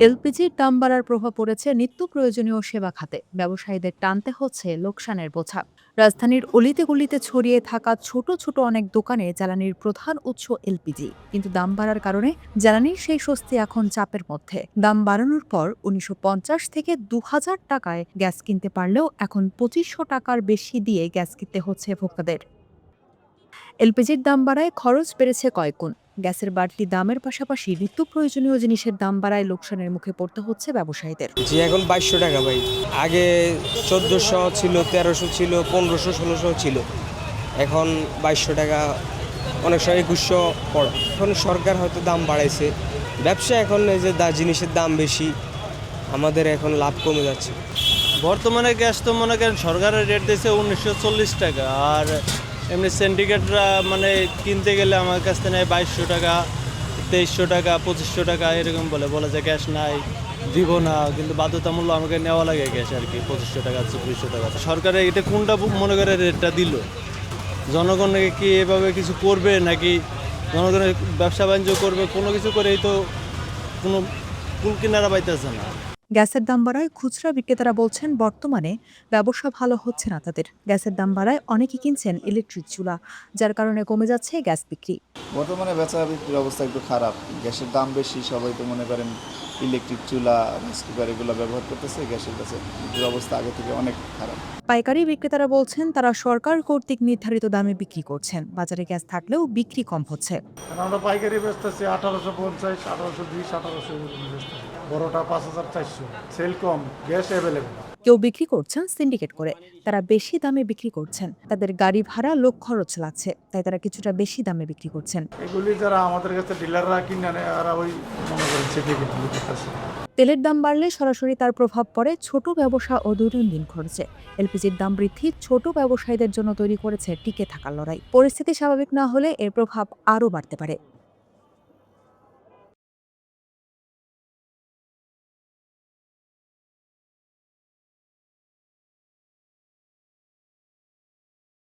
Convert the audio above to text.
এলপিজির দাম বাড়ার প্রভাব পড়েছে নিত্য প্রয়োজনীয় সেবা খাতে। ব্যবসায়ীদের টানতে হচ্ছে লোকসানের বোঝা। রাজধানীর অলিতে গলিতে ছড়িয়ে থাকা ছোট ছোট অনেক দোকানে জ্বালানির প্রধান উৎস এলপিজি, কিন্তু দাম বাড়ার কারণে জ্বালানির সেই স্বস্তি এখন চাপের মধ্যে। দাম বাড়ানোর পর ১৯৫০ থেকে ২০০০ টাকায় গ্যাস কিনতে পারলেও এখন ২৫০০ টাকার বেশি দিয়ে গ্যাস কিনতে হচ্ছে ভোক্তাদের। এলপিজির দাম বাড়ায় খরচ বেড়েছে কয়েকগুণ। গ্যাসের বাড়তি দামের পাশাপাশি নিত্য প্রয়োজনীয় জিনিসের দাম বাড়ায় লোকসানের মুখে পড়তে হচ্ছে ব্যবসায়ীদের। জি, এখন ২২০০ টাকা ভাই। আগে ১৪০০ ছিল, ১৩০০ ছিল, ১৫০০, ১৬০০ ছিল। এখন ২২০০ টাকা, অনেক সময় ২১০০ পড়ে। এখন সরকার হয়তো দাম বাড়াইছে। ব্যবসা এখন এই যে জিনিসের দাম বেশি, আমাদের এখন লাভ কমে যাচ্ছে। বর্তমানে গ্যাস তো মনে করেন সরকারের রেট দিয়েছে ১৯৪০ টাকা, আর এমনি সিন্ডিকেটরা মানে কিনতে গেলে আমার কাছ থেকে নেয় ২২০০ টাকা, ২৩০০ টাকা, ২৫০০ টাকা এরকম বলে যে গ্যাস নাই, দিব না, কিন্তু বাধ্যতামূলক আমাকে নেওয়া লাগে গ্যাস আর কি। ২৫০০ টাকা, ২৪০০ টাকা সরকারে এটা কোনটা মনে করে রেটটা দিল? জনগণকে কি এভাবে কিছু করবে নাকি জনগণের ব্যবসা বাণিজ্য করবে? কোনো কিছু করেই তো কোনো কুল কিনারা পাইতেছে না। গ্যাসের দাম বাড়ায় খুচরা বিক্রেতারা বলছেন বর্তমানে ব্যবসা ভালো হচ্ছে না তাদের। গ্যাসের দাম বাড়ায় অনেকে কিনছেন ইলেকট্রিক চুলা, যার কারণে কমে যাচ্ছে গ্যাস বিক্রি। বর্তমানে বেচা বিক্রির অবস্থা একটু খারাপ। গ্যাসের দাম বেশি, সবাই তো মনে করেন ইলেকট্রিক চুলা, রাইস কুকার এগুলো ব্যবহার করতেছে। গ্যাসের কাছে বিক্রির অবস্থা আগে থেকে অনেক খারাপ। পাইকারি বিক্রেতারা বলছেন তারা সরকার কর্তৃক নির্ধারিত দামে বিক্রি করছেন। বাজারে গ্যাস থাকলেও বিক্রি কম হচ্ছে। আমরা পাইকারি বেচতেছি ১৮৫০, ১৮২০, ১৮০০ বেচতেছি। বড়টা ৫৪০০। সেল কম, গ্যাস অ্যাভেলেবেল। কেউ বিক্রি করছেন সিন্ডিকেট করে, তারা বেশি দামে বিক্রি করছেন। তাদের গাড়ি ভাড়া, লোক খরচ লাগছে, তাই তারা কিছুটা বেশি দামে বিক্রি করছেন। এগুলি যারা আমাদের কাছে ডিলাররা কিনে নেয়, আর ওই মনে করেন চেপে বিক্রি করতেছে। তেলের দাম বাড়লে সরাসরি তার প্রভাব পড়ে ছোট ব্যবসা ও দৈনন্দিন খরচে। এলপিজির দাম বৃদ্ধি ছোট ব্যবসায়ীদের জন্য তৈরি করেছে টিকে থাকার লড়াই। পরিস্থিতি স্বাভাবিক না হলে এর প্রভাব আরও বাড়তে পারে।